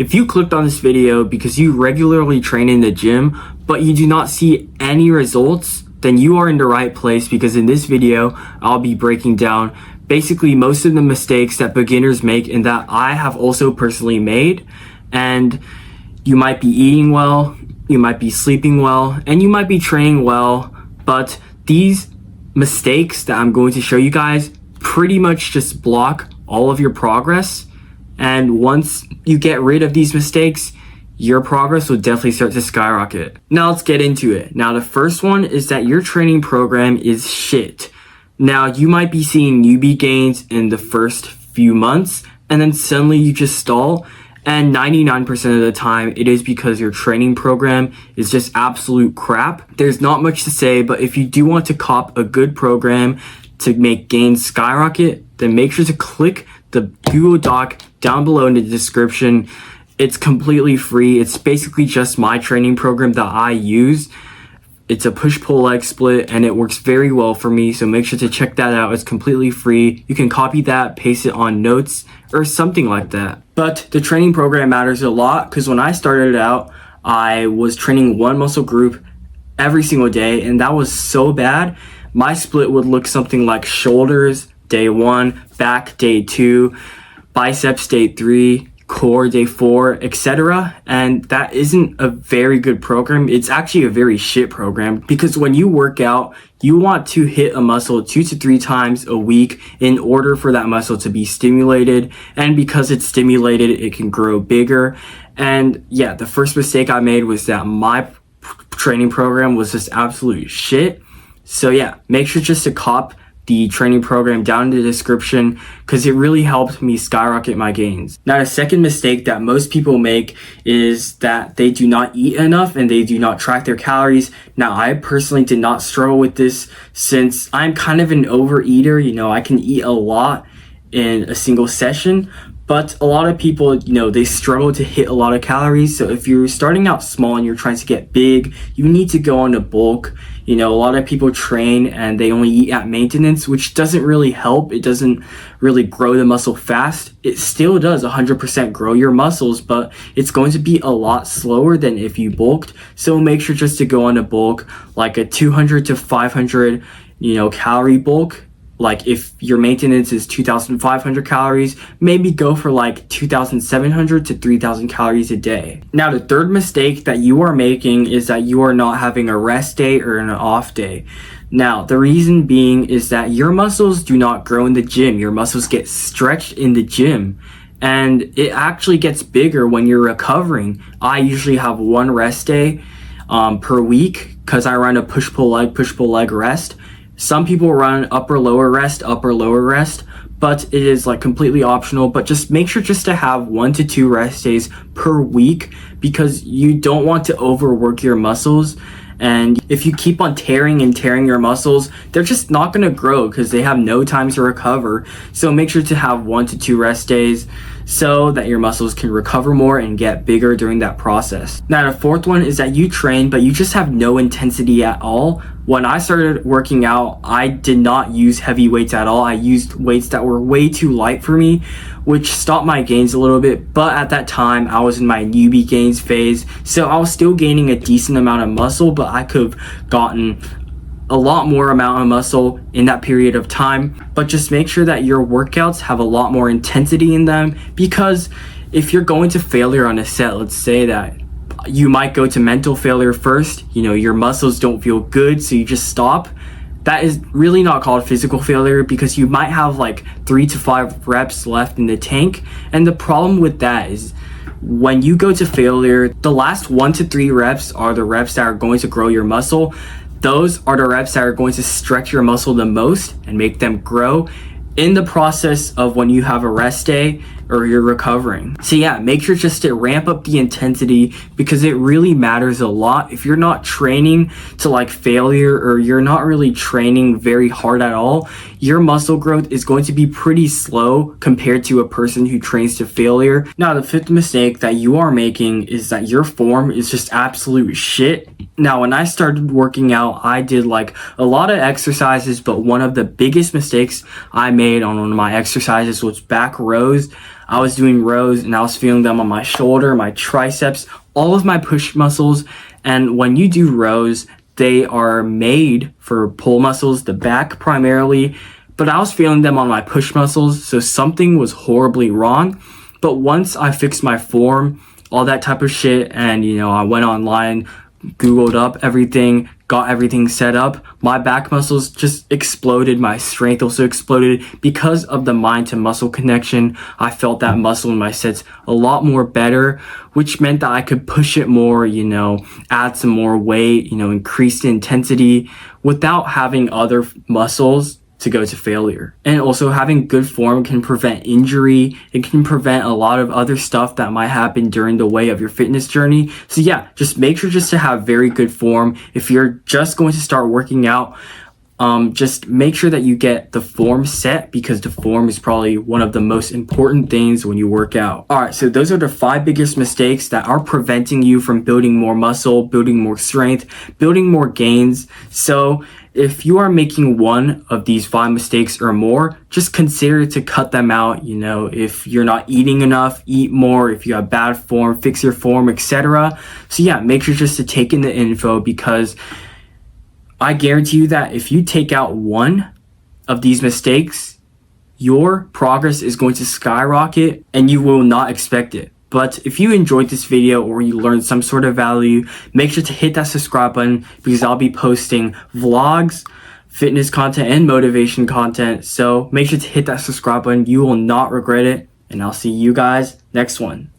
If you clicked on this video because you regularly train in the gym, but you do not see any results, then you are in the right place, because in this video, I'll be breaking down basically most of the mistakes that beginners make and that I have also personally made. And you might be eating well, you might be sleeping well, and you might be training well, but these mistakes that I'm going to show you guys pretty much just block all of your progress. And once you get rid of these mistakes, your progress will definitely start to skyrocket. Now let's get into it. Now the first one is that your training program is shit. Now you might be seeing newbie gains in the first few months, and then suddenly you just stall, and 99% of the time it is because your training program is just absolute crap. There's not much to say, but if you do want to cop a good program to make gains skyrocket, then make sure to click the Google Doc down below in the description. It's completely free. It's basically just my training program that I use. It's a push-pull leg split and it works very well for me, so make sure to check that out. It's completely free. You can copy that, paste it on notes or something like that. But the training program matters a lot, because when I started out, I was training one muscle group every single day, and that was so bad. My split would look something like shoulders day 1, back day 2, biceps day 3, core day 4, etc. And that isn't a very good program. It's actually a very shit program, because when you work out, you want to hit a muscle 2 to 3 times a week in order for that muscle to be stimulated. And because it's stimulated, it can grow bigger. And yeah, the first mistake I made was that my training program was just absolute shit. So yeah, make sure just to cop the training program down in the description, because it really helped me skyrocket my gains. Now the second mistake that most people make is that they do not eat enough and they do not track their calories. Now I personally did not struggle with this, since I'm kind of an overeater. I can eat a lot in a single session, but a lot of people, they struggle to hit a lot of calories. So if you're starting out small and you're trying to get big, you need to go on to bulk. A lot of people train and they only eat at maintenance, which doesn't really help. It doesn't really grow the muscle fast. It still does 100% grow your muscles, but it's going to be a lot slower than if you bulked. So make sure just to go on to bulk, like a 200 to 500, calorie bulk. Like if your maintenance is 2,500 calories, maybe go for like 2,700 to 3,000 calories a day. Now the third mistake that you are making is that you are not having a rest day or an off day. Now the reason being is that your muscles do not grow in the gym. Your muscles get stretched in the gym, and it actually gets bigger when you're recovering. I usually have one rest day per week, because I run a push-pull leg rest. Some people run upper lower rest, but it is like completely optional. But just make sure just to have 1 to 2 rest days per week, because you don't want to overwork your muscles. And if you keep on tearing your muscles, they're just not going to grow because they have no time to recover. So make sure to have 1 to 2 rest days so that your muscles can recover more and get bigger during that process. Now the fourth one is that you train, but you just have no intensity at all. When I started working out, I did not use heavy weights at all. I used weights that were way too light for me, which stopped my gains a little bit. But at that time, I was in my newbie gains phase, so I was still gaining a decent amount of muscle, but I could have gotten a lot more amount of muscle in that period of time. But just make sure that your workouts have a lot more intensity in them, because if you're going to failure on a set, let's say that you might go to mental failure first, your muscles don't feel good, so you just stop. That is really not called physical failure, because you might have like 3 to 5 reps left in the tank. And the problem with that is when you go to failure, the last 1 to 3 reps are the reps that are going to grow your muscle. Those are the reps that are going to stretch your muscle the most and make them grow in the process of when you have a rest day or you're recovering. So yeah, make sure just to ramp up the intensity, because it really matters a lot. If you're not training to like failure, or you're not really training very hard at all, your muscle growth is going to be pretty slow compared to a person who trains to failure. Now the fifth mistake that you are making is that your form is just absolute shit. Now when I started working out, I did like a lot of exercises, but one of the biggest mistakes I made on one of my exercises was back rows. I was doing rows and I was feeling them on my shoulder, my triceps, all of my push muscles. And when you do rows, they are made for pull muscles, the back primarily, but I was feeling them on my push muscles, so something was horribly wrong. But once I fixed my form, all that type of shit, and I went online, Googled up everything, got everything set up, my back muscles just exploded. My strength also exploded because of the mind to muscle connection. I felt that muscle in my sets a lot more better, which meant that I could push it more, add some more weight, increase the intensity without having other muscles to go to failure. And also having good form can prevent injury. It can prevent a lot of other stuff that might happen during the way of your fitness journey. So yeah, just make sure just to have very good form. If you're just going to start working out, just make sure that you get the form set, because the form is probably one of the most important things when you work out. All right, so those are the 5 biggest mistakes that are preventing you from building more muscle, building more strength, building more gains. So if you are making one of these 5 mistakes or more, just consider to cut them out. If you're not eating enough, eat more. If you have bad form, fix your form, etc. So yeah, make sure just to take in the info, because I guarantee you that if you take out one of these mistakes, your progress is going to skyrocket and you will not expect it. But if you enjoyed this video or you learned some sort of value, make sure to hit that subscribe button, because I'll be posting vlogs, fitness content, and motivation content. So make sure to hit that subscribe button. You will not regret it. And I'll see you guys next one.